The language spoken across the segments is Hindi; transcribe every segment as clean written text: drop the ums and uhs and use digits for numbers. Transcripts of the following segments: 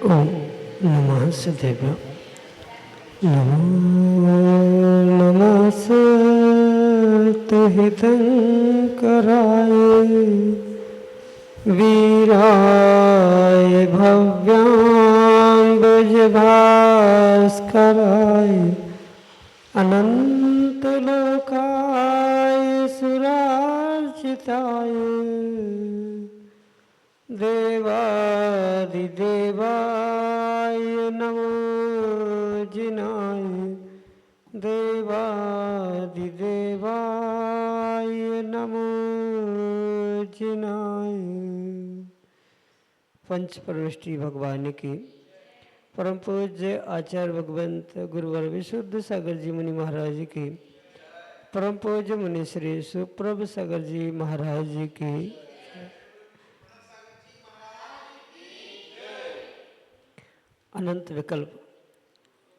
ओम नमः सदेव। नमो नमस्ते हितंकराय वीराय भव्याम्बुजभास्कराय अनंतलोकाय सुरार्चिताय देवादिदेवाय नमो जिनाय देवादिदेवाय नमो जिनाय। पंच परमेष्टि भगवान की परम पूज्य आचार्य भगवंत गुरुवर विशुद्ध सागर जी मुनि महाराज की परम पूज्य मुनि श्री सुप्रभ सागर जी महाराज जी की अनंत विकल्प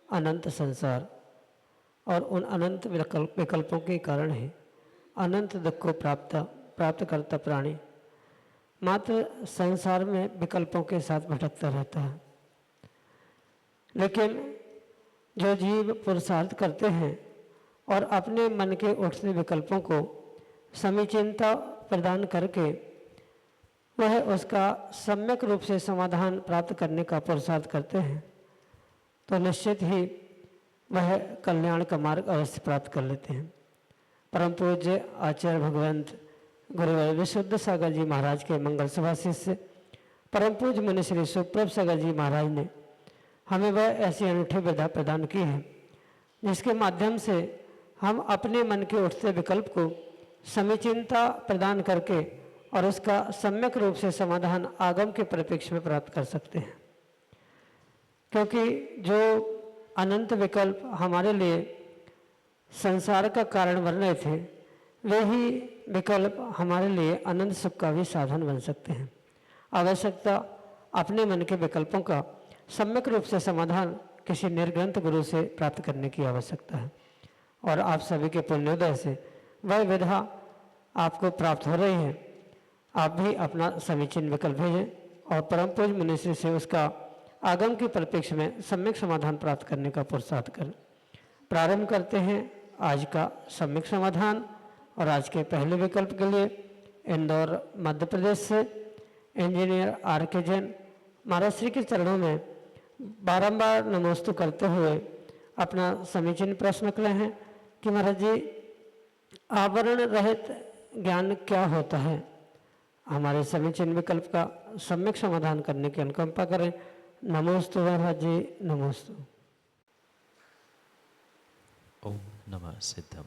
अनंत संसार और उन अनंत विकल्पों के कारण है अनंत दुख को प्राप्त करता प्राणी मात्र संसार में विकल्पों के साथ भटकता रहता है। लेकिन जो जीव पुरुषार्थ करते हैं और अपने मन के उठते विकल्पों को समीचीनता प्रदान करके वह उसका सम्यक रूप से समाधान प्राप्त करने का पुरुषार्थ करते हैं तो निश्चित ही वह कल्याण का मार्ग अवश्य प्राप्त कर लेते हैं। परम पूज्य आचार्य भगवंत गुरुवर विशुद्ध सागर जी महाराज के मंगल सभा शिष्य परम पूज्य मुनि श्री सुप्रभ सागर जी महाराज ने हमें वह ऐसी अनूठी विधा प्रदान की है जिसके माध्यम से हम अपने मन के उठते विकल्प को समीचीनता प्रदान करके और उसका सम्यक रूप से समाधान आगम के परिप्रेक्ष्य में प्राप्त कर सकते हैं। क्योंकि जो अनंत विकल्प हमारे लिए संसार का कारण बन रहे थे वे ही विकल्प हमारे लिए अनंत सुख का भी साधन बन सकते हैं। आवश्यकता अपने मन के विकल्पों का सम्यक रूप से समाधान किसी निर्ग्रंथ गुरु से प्राप्त करने की आवश्यकता है और आप सभी के पुण्योदय से वह विधा आपको प्राप्त हो रही है। आप भी अपना समीचीन विकल्प भेजें और परम पूज्य मुनिश्री से उसका आगम के परिप्रेक्ष्य में सम्यक समाधान प्राप्त करने का पुरुषार्थ करें। प्रारंभ करते हैं आज का सम्यक समाधान और आज के पहले विकल्प के लिए इंदौर मध्य प्रदेश से इंजीनियर आर के जैन महाराज श्री के चरणों में बारंबार नमोस्तु करते हुए अपना समीचीन प्रश्न रहे हैं कि महाराज जी आवरण रहित ज्ञान क्या होता है। हमारे समीचीन विकल्प का सम्यक समाधान करने की अनुकंपा करें। नमोस्तु महाराज जी नमोस्तु। ओम नमः सिद्धम।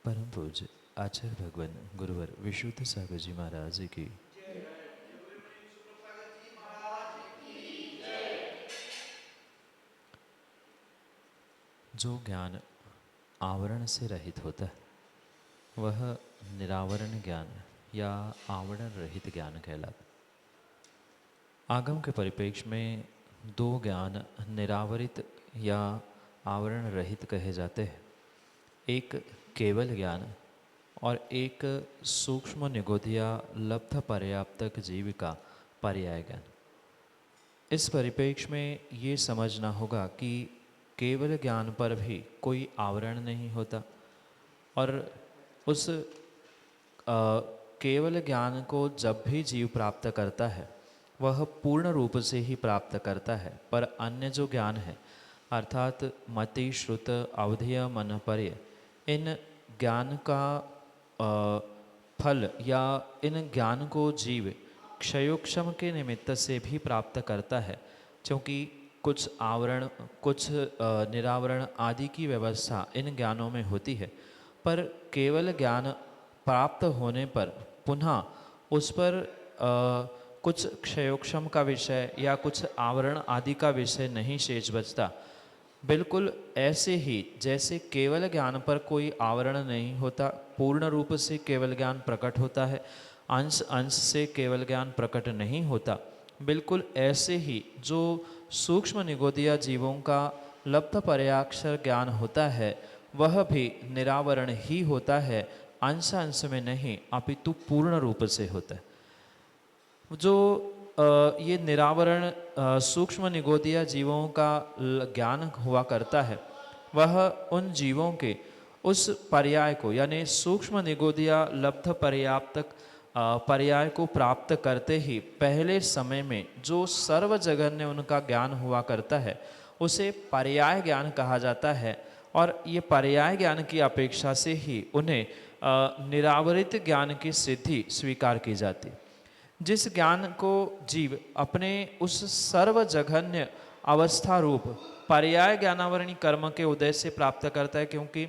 परम पूज्य आचार्य भगवान गुरुवर विशुद्ध सागर जी महाराज की जो ज्ञान आवरण से रहित होता है वह निरावरण ज्ञान या आवरण रहित ज्ञान कहलाता। आगम के परिप्रेक्ष्य में दो ज्ञान निरावरित या आवरण रहित कहे जाते हैं, एक केवल ज्ञान और एक सूक्ष्म निगोध या लब्ध पर्याप्तक जीव का पर्याय ज्ञान। इस परिप्रेक्ष्य में ये समझना होगा कि केवल ज्ञान पर भी कोई आवरण नहीं होता और उस केवल ज्ञान को जब भी जीव प्राप्त करता है वह पूर्ण रूप से ही प्राप्त करता है, पर अन्य जो ज्ञान है अर्थात मति श्रुत अवधेय मनपर्य इन ज्ञान का फल या इन ज्ञान को जीव क्षयोक्षम के निमित्त से भी प्राप्त करता है, क्योंकि कुछ आवरण, कुछ निरावरण आदि की व्यवस्था इन ज्ञानों में होती है, पर केवल ज्ञान प्राप्त होने पर पुनः उस पर कुछ क्षयोक्षम का विषय या कुछ आवरण आदि का विषय नहीं शेष बचता। बिल्कुल ऐसे ही जैसे केवल ज्ञान पर कोई आवरण नहीं होता, पूर्ण रूप से केवल ज्ञान प्रकट होता है, अंश अंश से केवल ज्ञान प्रकट नहीं होता, बिल्कुल ऐसे ही जो सूक्ष्म निगोदिया जीवों का लब्ध पर्याक्षर ज्ञान होता है वह भी निरावरण ही होता है, अंश अंश में नहीं अपितु पूर्ण रूप से होता है। जो ये निरावरण सूक्ष्म निगोदिया जीवों का ज्ञान हुआ करता है वह उन जीवों के उस पर्याय को यानी सूक्ष्म निगोदिया लब्ध पर्याप्तक पर्याय को प्राप्त करते ही पहले समय में जो सर्वजगन्य उनका ज्ञान हुआ करता है उसे पर्याय ज्ञान कहा जाता है। और ये पर्याय ज्ञान की अपेक्षा से ही उन्हें निरावरित ज्ञान की सिद्धि स्वीकार की जाती। जिस ज्ञान को जीव अपने उस सर्वजघन्य अवस्था रूप पर्याय ज्ञानावरणी कर्म के उदय से प्राप्त करता है, क्योंकि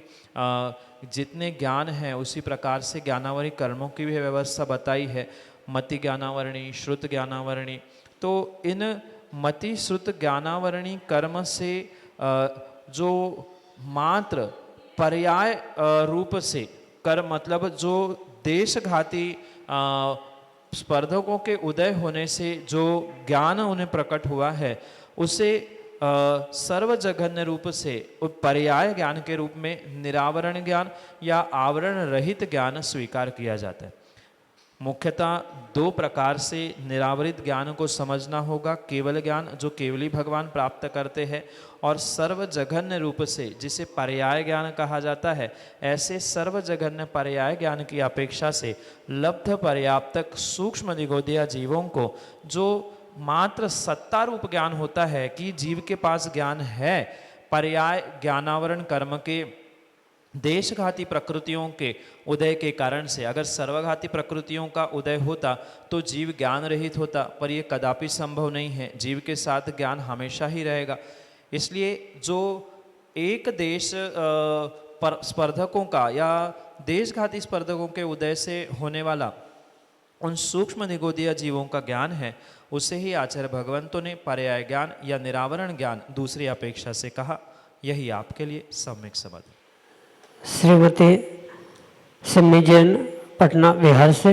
जितने ज्ञान हैं उसी प्रकार से ज्ञानावरणी कर्मों की भी व्यवस्था बताई है, मति ज्ञानावरणी, श्रुत ज्ञानावरणी। तो इन मति श्रुत ज्ञानावरणी कर्म से जो मात्र पर्याय रूप से कर्म मतलब जो देशघाती स्पर्धकों के उदय होने से जो ज्ञान उन्हें प्रकट हुआ है उसे सर्वजघन्य रूप से पर्याय ज्ञान के रूप में निरावरण ज्ञान या आवरण रहित ज्ञान स्वीकार किया जाता है। मुख्यतः दो प्रकार से निरावरित ज्ञान को समझना होगा, केवल ज्ञान जो केवली भगवान प्राप्त करते हैं और सर्वजघन्य रूप से जिसे पर्याय ज्ञान कहा जाता है। ऐसे सर्वजघन्य पर्याय ज्ञान की अपेक्षा से लब्ध पर्याप्तक सूक्ष्म निगोदिया जीवों को जो मात्र सत्ता रूप ज्ञान होता है कि जीव के पास ज्ञान है पर्याय ज्ञानावरण कर्म के देशघाती प्रकृतियों के उदय के कारण से। अगर सर्वघाती प्रकृतियों का उदय होता तो जीव ज्ञान रहित होता, पर यह कदापि संभव नहीं है। जीव के साथ ज्ञान हमेशा ही रहेगा। इसलिए जो एक देश स्पर्धकों का या देशघाती स्पर्धकों के उदय से होने वाला उन सूक्ष्म निगोदिया जीवों का ज्ञान है, उसे ही आचार्य भगवंतों ने पर्याय ज्ञान या निरावरण ज्ञान दूसरी अपेक्षा से कहा। यही आपके लिए सम्यक समझ। श्रीमती सिम्मी जैन पटना बिहार से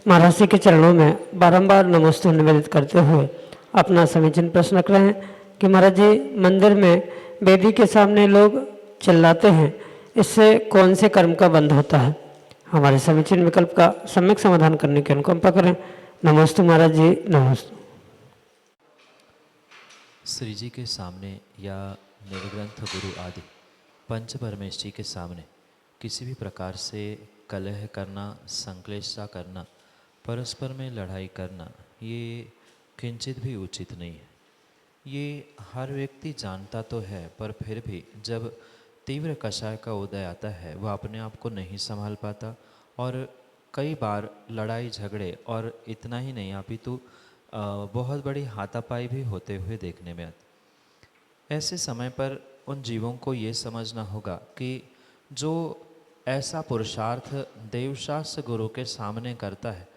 महाराज जी के चरणों में बारंबार नमस्ते निवेदित करते हुए अपना समीचीन प्रश्न रख रहे हैं कि महाराज जी मंदिर में वेदी के सामने लोग चिल्लाते हैं, इससे कौन से कर्म का बंध होता है? हमारे समीचीन विकल्प का सम्यक समाधान करने की अनुकंपा करें। नमस्ते महाराज जी, नमस्ते। श्री जी के सामने या निर्ग्रंथ गुरु आदि पंच परमेश्वरी के सामने किसी भी प्रकार से कलह करना, संक्लेशता करना, परस्पर में लड़ाई करना, ये किंचित भी उचित नहीं है। ये हर व्यक्ति जानता तो है, पर फिर भी जब तीव्र कषाय का उदय आता है वह अपने आप को नहीं संभाल पाता और कई बार लड़ाई झगड़े और इतना ही नहीं अपितु बहुत बड़ी हाथापाई भी होते हुए देखने में आती। ऐसे समय पर उन जीवों को ये समझना होगा कि जो ऐसा पुरुषार्थ देवशास्त्र गुरु के सामने करता है,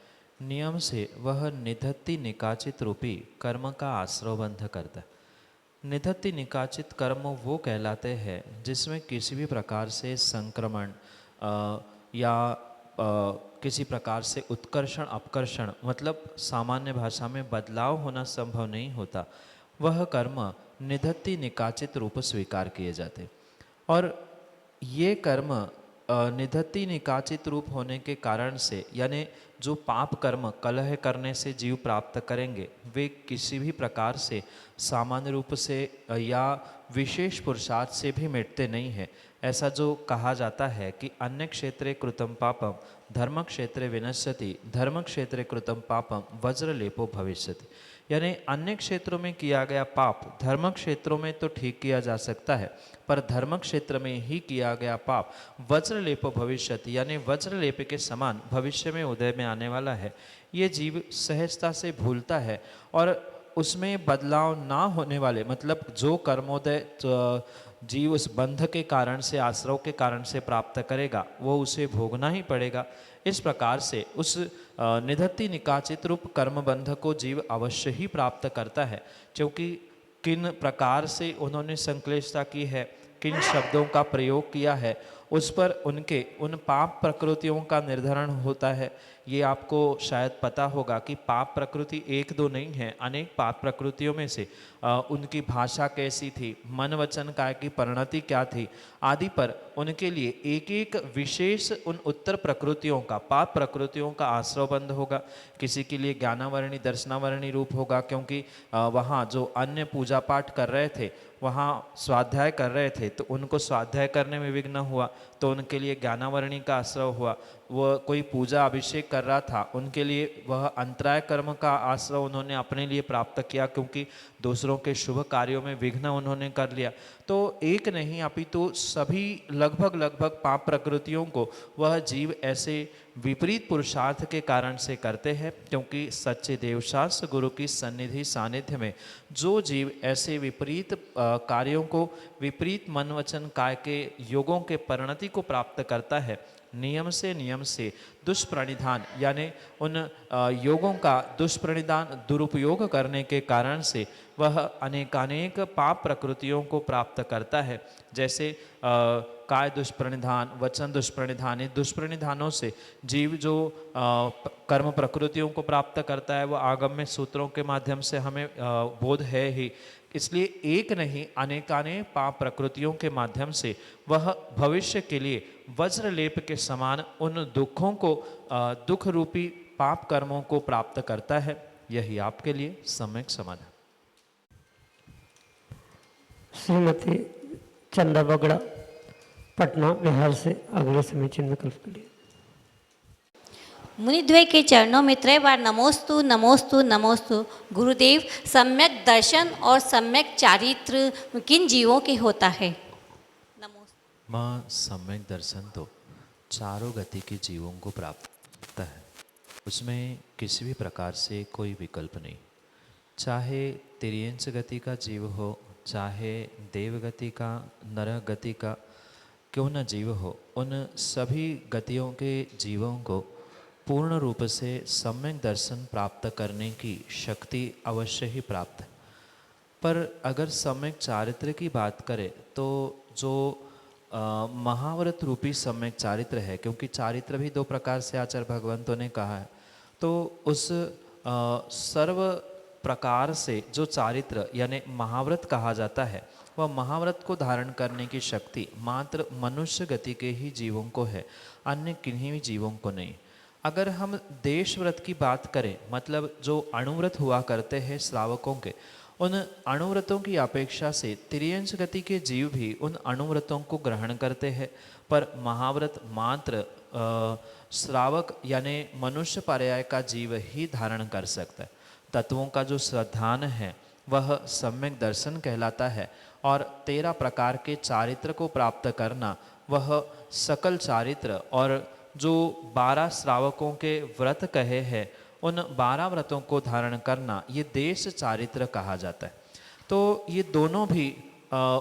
नियम से वह निधत्ति निकाचित रूपी कर्म का आश्रवबंध करता है। निधत्ति निकाचित कर्म वो कहलाते हैं जिसमें किसी भी प्रकार से संक्रमण या किसी प्रकार से उत्कर्षण अपकर्षण मतलब सामान्य भाषा में बदलाव होना संभव नहीं होता। वह कर्म निधत्ति निकाचित रूप स्वीकार किए जाते और ये कर्म निधत्ति निकाचित रूप होने के कारण से यानी जो पाप कर्म कलह करने से जीव प्राप्त करेंगे वे किसी भी प्रकार से सामान्य रूप से या विशेष पुरुषार्थ से भी मिटते नहीं हैं। ऐसा जो कहा जाता है कि अन्य क्षेत्रे कृतं पापम धर्म क्षेत्रे विनश्यति, धर्म क्षेत्रे कृतं पापम वज्रलेपो भविष्यति। यानी अन्य क्षेत्रों में किया गया पाप धर्म क्षेत्रों में तो ठीक किया जा सकता है, पर धर्म क्षेत्र में ही किया गया पाप वज्रलेपो भविष्यति यानी वज्रलेप के समान भविष्य में उदय में आने वाला है। ये जीव सहजता से भूलता है और उसमें बदलाव ना होने वाले, मतलब जो कर्मोदय जीव उस बंध के कारण से, आश्रव के कारण से प्राप्त करेगा, वो उसे भोगना ही पड़ेगा। इस प्रकार से उस निधत्ति निकाचित रूप कर्म बंध को जीव अवश्य ही प्राप्त करता है, क्योंकि किन प्रकार से उन्होंने संक्लेशता की है, किन शब्दों का प्रयोग किया है, उस पर उनके उन पाप प्रकृतियों का निर्धारण होता है। ये आपको शायद पता होगा कि पाप प्रकृति एक दो नहीं है, अनेक पाप प्रकृतियों में से उनकी भाषा कैसी थी, मन वचन काय की परिणति क्या थी आदि पर उनके लिए एक एक विशेष उन उत्तर प्रकृतियों का, पाप प्रकृतियों का आश्रव बंध होगा। किसी के लिए ज्ञानावरणी दर्शनावरणी रूप होगा, क्योंकि वहाँ जो अन्य पूजा पाठ कर रहे थे, वहाँ स्वाध्याय कर रहे थे, तो उनको स्वाध्याय करने में विघ्न हुआ, तो उनके लिए ज्ञानावरणी का आश्रय हुआ। वह कोई पूजा अभिषेक कर रहा था, उनके लिए वह अंतराय कर्म का आश्रय उन्होंने अपने लिए प्राप्त किया, क्योंकि दूसरों के शुभ कार्यों में विघ्न उन्होंने कर लिया। तो एक नहीं अपितु सभी लगभग पाप प्रकृतियों को वह जीव ऐसे विपरीत पुरुषार्थ के कारण से करते हैं, क्योंकि सच्चे देवशास्त्र गुरु की सन्निधि सानिध्य में जो जीव ऐसे विपरीत कार्यों को, विपरीत मन वचन काय के योगों के परिणति को प्राप्त करता है, नियम से दुष्प्रणिधान यानी उन योगों का दुष्प्रणिधान दुरुपयोग करने के कारण से वह अनेकानेक पाप प्रकृतियों को प्राप्त करता है। जैसे काय दुष्प्रणिधान, वचन दुष्प्रणिधान, दुष्प्रणिधानों से जीव जो कर्म प्रकृतियों को प्राप्त करता है, वह आगम्य सूत्रों के माध्यम से हमें बोध है ही। इसलिए एक नहीं अनेकानेक पाप प्रकृतियों के माध्यम से वह भविष्य के लिए वज्रलेप के समान उन दुखों को, दुख रूपी पाप कर्मों को प्राप्त करता है। यही आपके लिए सम्यक समाधान। श्रीमती चंदा बगड़ा, पटना बिहार से अगले समीचीन विकल्प के लिए। मुनिद्वय के चरणों में त्रय बार नमोस्तु नमोस्तु नमोस्तु। गुरुदेव, सम्यक दर्शन और सम्यक चारित्र किन जीवों के होता है? नमोस्तु। माँ, सम्यक दर्शन तो चारों गति के जीवों को प्राप्त होता है, उसमें किसी भी प्रकार से कोई विकल्प नहीं। चाहे तिर्यंच गति का जीव हो, चाहे देव गति का, नरह गति का क्यों न जीव हो, उन सभी गतियों के जीवों को पूर्ण रूप से सम्यक दर्शन प्राप्त करने की शक्ति अवश्य ही प्राप्त है। पर अगर सम्यक चारित्र की बात करें तो जो महाव्रत रूपी सम्यक चारित्र है, क्योंकि चारित्र भी दो प्रकार से आचार्य भगवंतों ने कहा है, तो उस सर्व प्रकार से जो चारित्र यानी महाव्रत कहा जाता है, वह महाव्रत को धारण करने की शक्ति मात्र मनुष्य गति के ही जीवों को है, अन्य किन्हीं भी जीवों को नहीं। अगर हम देश व्रत की बात करें, मतलब जो अणुव्रत हुआ करते हैं श्रावकों के, उन अणुव्रतों की अपेक्षा से तिर्यंच गति के जीव भी उन अणुव्रतों को ग्रहण करते हैं, पर महाव्रत मात्र श्रावक यानी मनुष्य पर्याय का जीव ही धारण कर सकता है। तत्वों का जो श्रद्धान है वह सम्यक दर्शन कहलाता है, और 13 प्रकार के चारित्र को प्राप्त करना वह सकल चारित्र, और जो 12 श्रावकों के व्रत कहे हैं उन 12 व्रतों को धारण करना ये देश चारित्र कहा जाता है। तो ये दोनों भी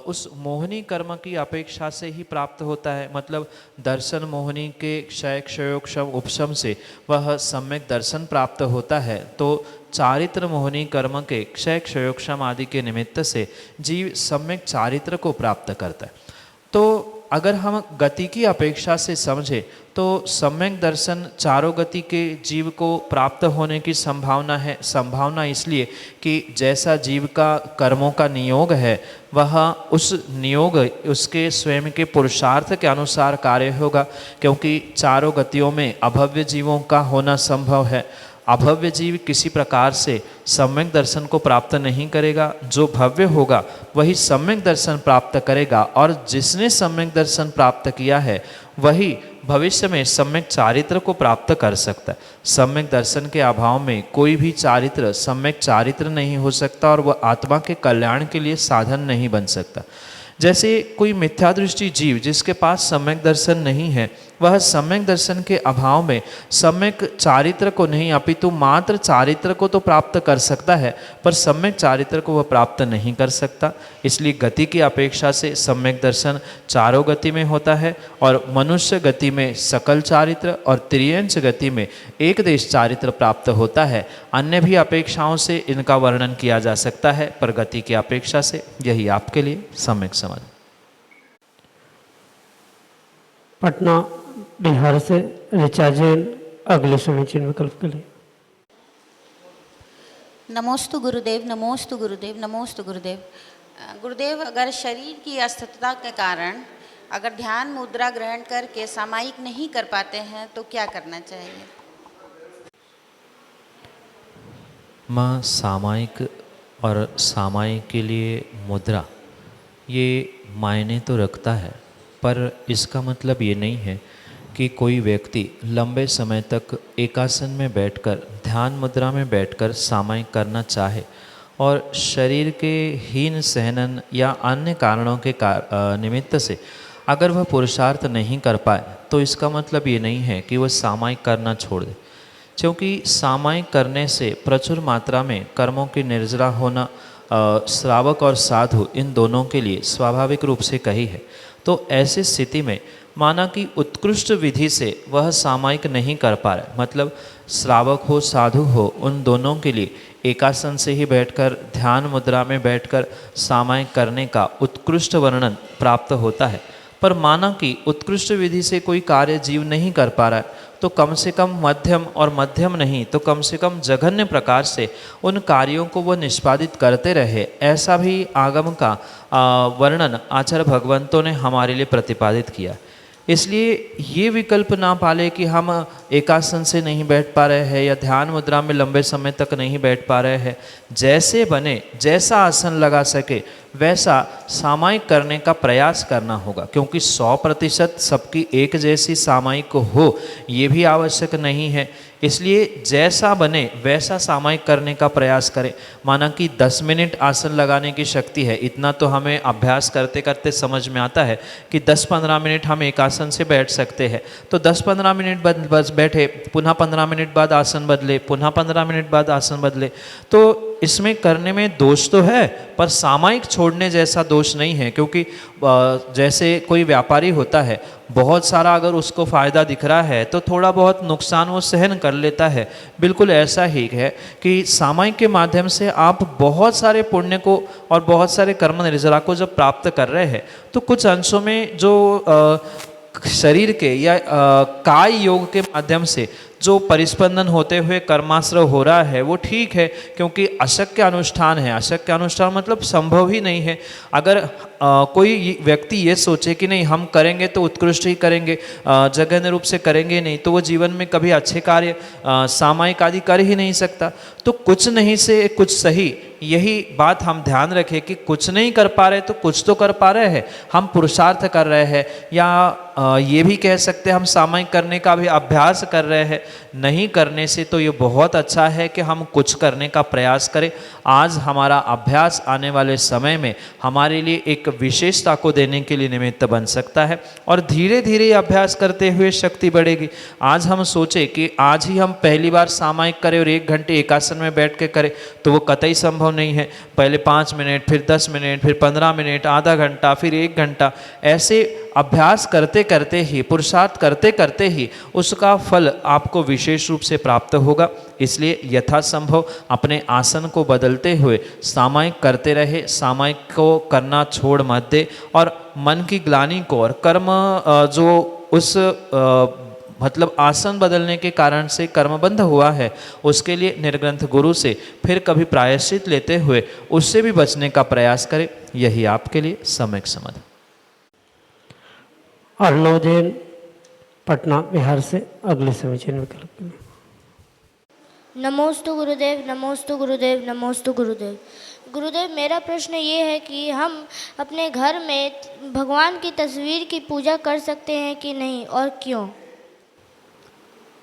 उस मोहिनी कर्म की अपेक्षा से ही प्राप्त होता है, मतलब दर्शन मोहिनी के क्षय क्षयोक्षम उपशम से वह सम्यक दर्शन प्राप्त होता है, तो चारित्र मोहिनी कर्म के क्षय क्षयोक्षम आदि के निमित्त से जीव सम्यक चारित्र को प्राप्त करता है। तो अगर हम गति की अपेक्षा से समझें तो सम्यक दर्शन चारों गति के जीव को प्राप्त होने की संभावना है। संभावना इसलिए कि जैसा जीव का कर्मों का नियोग है, वह उस नियोग उसके स्वयं के पुरुषार्थ के अनुसार कार्य होगा, क्योंकि चारों गतियों में अभव्य जीवों का होना संभव है। अभव्य जीव किसी प्रकार से सम्यक दर्शन को प्राप्त नहीं करेगा, जो भव्य होगा वही सम्यक दर्शन प्राप्त करेगा, और जिसने सम्यक दर्शन प्राप्त किया है वही भविष्य में सम्यक चारित्र को प्राप्त कर सकता है। सम्यक दर्शन के अभाव में कोई भी चारित्र सम्यक चारित्र नहीं हो सकता, और वह आत्मा के कल्याण के लिए साधन नहीं बन सकता। जैसे कोई मिथ्या दृष्टि जीव जिसके पास सम्यक दर्शन नहीं है, वह सम्यक दर्शन के अभाव में सम्यक चारित्र को नहीं अपितु मात्र चारित्र को तो प्राप्त कर सकता है, पर सम्यक चारित्र को वह प्राप्त नहीं कर सकता। इसलिए गति की अपेक्षा से सम्यक दर्शन चारों गति में होता है, और मनुष्य गति में सकल चारित्र और त्रियंश गति में एक देश चारित्र प्राप्त होता है। अन्य भी अपेक्षाओं से इनका वर्णन किया जा सकता है, पर गति की अपेक्षा से यही आपके लिए सम्यक समझ। पटना बिहार से ऋचा जैन अगले समीचीन विकल्प के लिए। नमोस्तु गुरुदेव, नमोस्तु गुरुदेव, नमोस्तु गुरुदेव। गुरुदेव, अगर शरीर की अस्थिरता के कारण अगर ध्यान मुद्रा ग्रहण करके सामायिक नहीं कर पाते हैं तो क्या करना चाहिए? माँ, सामायिक और सामायिक के लिए मुद्रा ये मायने तो रखता है, पर इसका मतलब ये नहीं है कि कोई व्यक्ति लंबे समय तक एकासन में बैठकर ध्यान मुद्रा में बैठकर सामायिक करना चाहे और शरीर के हीन सहनन या अन्य कारणों के निमित्त से अगर वह पुरुषार्थ नहीं कर पाए, तो इसका मतलब ये नहीं है कि वह सामायिक करना छोड़ दे। क्योंकि सामायिक करने से प्रचुर मात्रा में कर्मों की निर्जरा होना श्रावक और साधु इन दोनों के लिए स्वाभाविक रूप से कही है। तो ऐसी स्थिति में माना कि उत्कृष्ट विधि से वह सामायिक नहीं कर पा रहा, मतलब श्रावक हो साधु हो, उन दोनों के लिए एकासन से ही बैठकर ध्यान मुद्रा में बैठकर सामायिक करने का उत्कृष्ट वर्णन प्राप्त होता है। पर माना कि उत्कृष्ट विधि से कोई कार्य जीव नहीं कर पा रहा है, तो कम से कम मध्यम, और मध्यम नहीं तो कम से कम जघन्य प्रकार से उन कार्यों को वह निष्पादित करते रहे, ऐसा भी आगम का वर्णन आचार्य भगवंतों ने हमारे लिए प्रतिपादित किया। इसलिए ये विकल्प ना पाले कि हम एकासन से नहीं बैठ पा रहे हैं या ध्यान मुद्रा में लंबे समय तक नहीं बैठ पा रहे हैं, जैसे बने जैसा आसन लगा सके वैसा सामायिक करने का प्रयास करना होगा। क्योंकि 100% सबकी एक जैसी सामायिक हो ये भी आवश्यक नहीं है। इसलिए जैसा बने वैसा सामायिक करने का प्रयास करें। माना कि 10 मिनट आसन लगाने की शक्ति है, इतना तो हमें अभ्यास करते करते समझ में आता है कि 10-15 मिनट हम एक आसन से बैठ सकते हैं। तो 10-15 मिनट बस बैठे, पुनः 15 मिनट बाद आसन बदले, पुनः 15 मिनट बाद आसन बदले। तो इसमें करने में दोष तो है, पर सामायिक छोड़ने जैसा दोष नहीं है। क्योंकि जैसे कोई व्यापारी होता है, बहुत सारा अगर उसको फ़ायदा दिख रहा है तो थोड़ा बहुत नुकसान वो सहन कर लेता है। बिल्कुल ऐसा ही है कि सामायिक के माध्यम से आप बहुत सारे पुण्य को और बहुत सारे कर्म निर्जरा को जब प्राप्त कर रहे हैं, तो कुछ अंशों में जो शरीर के या काय योग के माध्यम से जो परिस्पंदन होते हुए कर्माश्रय हो रहा है वो ठीक है, क्योंकि अशक्य अनुष्ठान है। अशक्य अनुष्ठान मतलब संभव ही नहीं है। अगर कोई व्यक्ति ये सोचे कि नहीं हम करेंगे तो उत्कृष्ट ही करेंगे, जघन्य रूप से करेंगे नहीं, तो वो जीवन में कभी अच्छे कार्य सामायिक आदि कर ही नहीं सकता। तो कुछ नहीं से कुछ सही, यही बात हम ध्यान रखें कि कुछ नहीं कर पा रहे तो कुछ तो कर पा रहे हैं, हम पुरुषार्थ कर रहे हैं, या ये भी कह सकते हैं हम सामायिक करने का भी अभ्यास कर रहे हैं। नहीं करने से तो ये बहुत अच्छा है कि हम कुछ करने का प्रयास करें। आज हमारा अभ्यास आने वाले समय में हमारे लिए एक विशेषता को देने के लिए निमित्त बन सकता है, और धीरे धीरे अभ्यास करते हुए शक्ति बढ़ेगी। आज हम सोचे कि आज ही हम पहली बार सामायिक करें और 1 घंटे एकासन में बैठ के करें, तो वो कतई संभव नहीं है। पहले 5 मिनट, फिर 10 मिनट, फिर 15 मिनट, आधा घंटा, फिर 1 घंटा, ऐसे अभ्यास करते करते ही, पुरुषार्थ करते करते ही उसका फल आपको विशेष रूप से प्राप्त होगा। इसलिए यथासंभव अपने आसन को बदलते हुए सामायिक करते रहे, सामायिक को करना छोड़ मत दे, और मन की ग्लानि को और कर्म जो उस मतलब आसन बदलने के कारण से कर्मबंध हुआ है, उसके लिए निर्ग्रंथ गुरु से फिर कभी प्रायश्चित लेते हुए उससे भी बचने का प्रयास करें। यही आपके लिए सम्यक समझ। अर्णव जैन पटना बिहार से अगले समीचीन विकल्प के लिए। नमोस्तु गुरुदेव, नमोस्तु गुरुदेव, नमोस्तु गुरुदेव। गुरुदेव, मेरा प्रश्न ये है कि हम अपने घर में भगवान की तस्वीर की पूजा कर सकते हैं कि नहीं, और क्यों?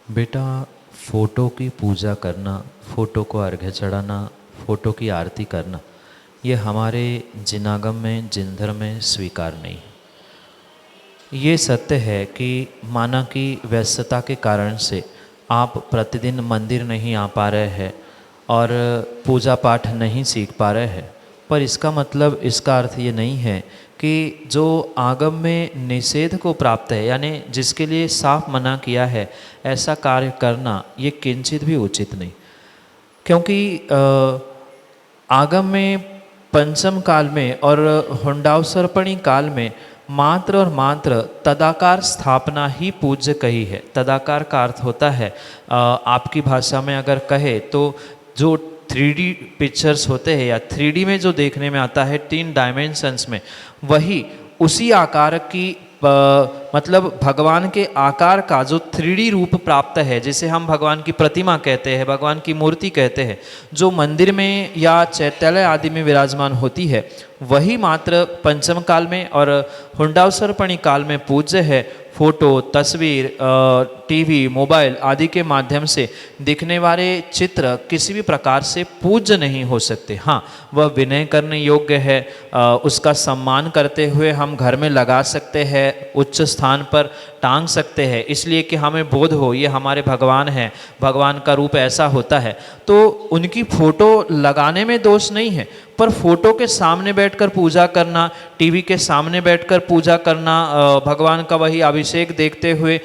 बेटा, फोटो की पूजा करना, फोटो को अर्घ्य चढ़ाना, फोटो की आरती करना, ये हमारे जिनागम में जिन धर्म में स्वीकार नहीं। ये सत्य है कि माना कि व्यस्तता के कारण से आप प्रतिदिन मंदिर नहीं आ पा रहे हैं और पूजा पाठ नहीं सीख पा रहे हैं, पर इसका मतलब, इसका अर्थ ये नहीं है कि जो आगम में निषेध को प्राप्त है, यानी जिसके लिए साफ मना किया है, ऐसा कार्य करना ये किंचित भी उचित नहीं। क्योंकि आगम में पंचम काल में और हुंडावसर्पणी काल में मात्र और मात्र तदाकार स्थापना ही पूज्य कही है। तदाकार का अर्थ होता है, आपकी भाषा में अगर कहे तो जो 3D पिक्चर्स होते हैं या 3D में जो देखने में आता है 3 डायमेंशंस में, वही उसी आकार की मतलब भगवान के आकार का जो 3D रूप प्राप्त है, जिसे हम भगवान की प्रतिमा कहते हैं, भगवान की मूर्ति कहते हैं, जो मंदिर में या चैत्यालय आदि में विराजमान होती है, वही मात्र पंचम काल में और हुंडावसर्पणी काल में पूज्य है। फोटो, तस्वीर, टीवी, मोबाइल आदि के माध्यम से दिखने वाले चित्र किसी भी प्रकार से पूज्य नहीं हो सकते। हाँ, वह विनय करने योग्य है, उसका सम्मान करते हुए हम घर में लगा सकते हैं, उच्च स्थान पर टांग सकते हैं, इसलिए कि हमें बोध हो ये हमारे भगवान हैं, भगवान का रूप ऐसा होता है। तो उनकी फोटो लगाने में दोष नहीं है, पर फोटो के सामने बैठकर पूजा करना, टीवी के सामने बैठकर पूजा करना, भगवान का वही अभिषेक देखते हुए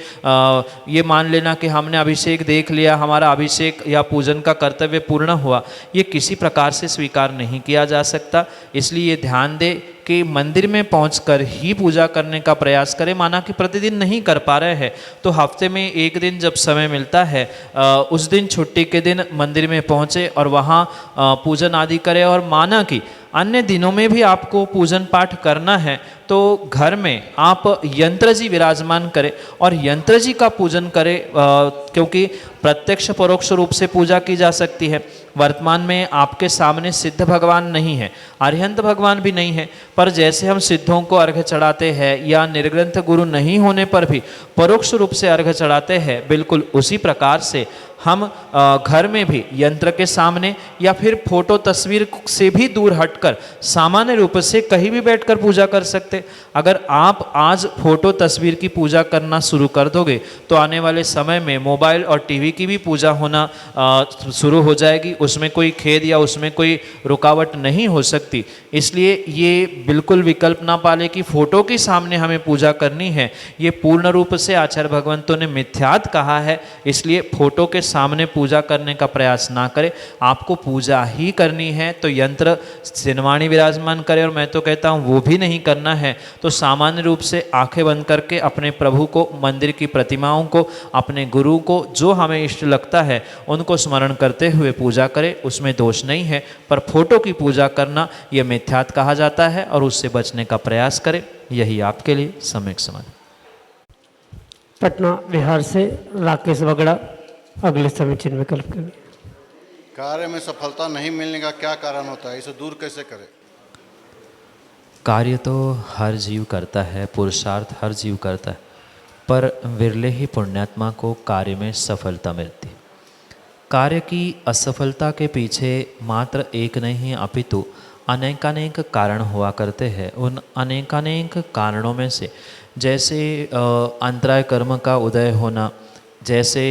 ये मान लेना कि हमने अभिषेक देख लिया, हमारा अभिषेक या पूजन का कर्तव्य पूर्ण हुआ, ये किसी प्रकार से स्वीकार नहीं किया जा सकता। इसलिए ये ध्यान दे कि मंदिर में पहुंचकर ही पूजा करने का प्रयास करें। माना कि प्रतिदिन नहीं कर पा रहे हैं तो हफ्ते में एक दिन जब समय मिलता है, उस दिन छुट्टी के दिन मंदिर में पहुंचे और वहां पूजन आदि करें। और माना कि अन्य दिनों में भी आपको पूजन पाठ करना है तो घर में आप यंत्र जी विराजमान करें और यंत्र जी का पूजन करें, क्योंकि प्रत्यक्ष परोक्ष रूप से पूजा की जा सकती है। वर्तमान में आपके सामने सिद्ध भगवान नहीं है, अरिहंत भगवान भी नहीं है, पर जैसे हम सिद्धों को अर्घ्य चढ़ाते हैं या निर्ग्रंथ गुरु नहीं होने पर भी परोक्ष रूप से अर्घ्य चढ़ाते हैं, बिल्कुल उसी प्रकार से हम घर में भी यंत्र के सामने या फिर फोटो तस्वीर से भी दूर हटकर सामान्य रूप से कहीं भी बैठकर पूजा कर सकते। अगर आप आज फोटो तस्वीर की पूजा करना शुरू कर दोगे तो आने वाले समय में मोबाइल और टीवी की भी पूजा होना शुरू हो जाएगी। उसमें कोई खेद या उसमें कोई रुकावट नहीं हो सकती। इसलिए ये बिल्कुल विकल्प ना पाले कि फोटो के सामने हमें पूजा करनी है। ये पूर्ण रूप से आचार्य भगवंतों ने मिथ्यात कहा है, इसलिए फोटो के सामने पूजा करने का प्रयास ना करें। आपको पूजा ही करनी है तो यंत्र सिनवाणी विराजमान करें, और मैं तो कहता हूँ वो भी नहीं करना है तो सामान्य रूप से आंखें बंद करके अपने प्रभु को, मंदिर की प्रतिमाओं को, अपने गुरु को, जो हमें इष्ट लगता है उनको स्मरण करते हुए पूजा करें, उसमें दोष नहीं है। पर फोटो की पूजा करना यह मिथ्यात कहा जाता है और उससे बचने का प्रयास करें। यही आपके लिए सम्यक समाधान। पटना बिहार से राकेश वगड़ा अगले समीचीन विकल्प के लिए। कार्य में सफलता नहीं मिलने का क्या कारण होता है, इसे दूर कैसे करें? कार्य तो हर जीव करता है, पुरुषार्थ हर जीव करता है, पर विरले ही पुण्यात्मा को कार्य में सफलता मिलती। कार्य की असफलता के पीछे मात्र एक नहीं अपितु अनेकानेक कारण हुआ करते हैं। उन अनेकानेक कारणों में से जैसे अंतराय कर्म का उदय होना, जैसे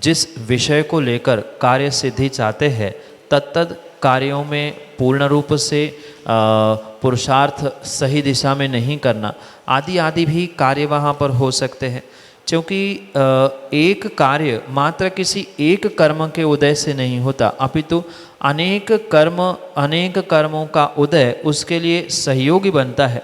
जिस विषय को लेकर कार्य सिद्धि चाहते हैं तत्तद कार्यों में पूर्ण रूप से पुरुषार्थ सही दिशा में नहीं करना, आदि आदि भी कार्य वहाँ पर हो सकते हैं। क्योंकि एक कार्य मात्र किसी एक कर्म के उदय से नहीं होता, अपितु अनेक कर्मों का उदय उसके लिए सहयोगी बनता है।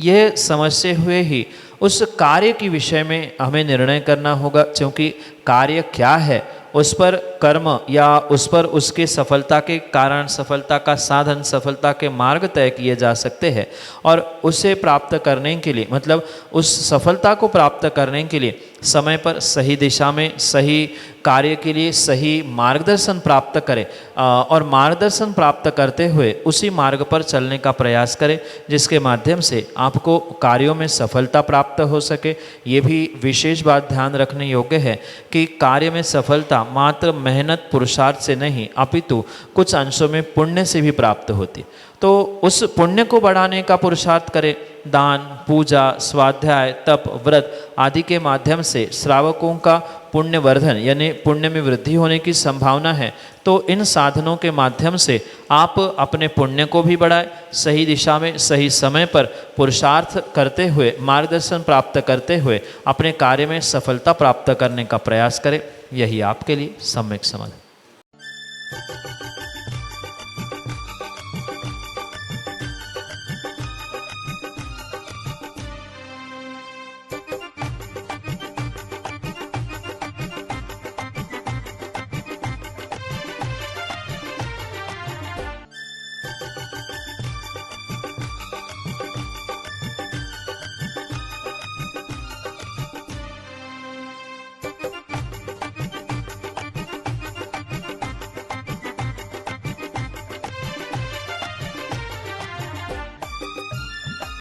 यह समझते हुए ही उस कार्य के विषय में हमें निर्णय करना होगा, क्योंकि कार्य क्या है उस पर कर्म या उस पर उसके सफलता के कारण, सफलता का साधन, सफलता के मार्ग तय किए जा सकते हैं। और उसे प्राप्त करने के लिए, मतलब उस सफलता को प्राप्त करने के लिए समय पर सही दिशा में सही कार्य के लिए सही मार्गदर्शन प्राप्त करें और मार्गदर्शन प्राप्त करते हुए उसी मार्ग पर चलने का प्रयास करें जिसके माध्यम से आपको कार्यों में सफलता प्राप्त हो सके। ये भी विशेष बात ध्यान रखने योग्य है कि कार्य में सफलता मात्र मेहनत पुरुषार्थ से नहीं अपितु कुछ अंशों में पुण्य से भी प्राप्त होती। तो उस पुण्य को बढ़ाने का पुरुषार्थ करें। दान, पूजा, स्वाध्याय, तप, व्रत आदि के माध्यम से श्रावकों का पुण्यवर्धन यानी पुण्य में वृद्धि होने की संभावना है। तो इन साधनों के माध्यम से आप अपने पुण्य को भी बढ़ाएं, सही दिशा में सही समय पर पुरुषार्थ करते हुए मार्गदर्शन प्राप्त करते हुए अपने कार्य में सफलता प्राप्त करने का प्रयास करें। यही आपके लिए सम्यक समाधान।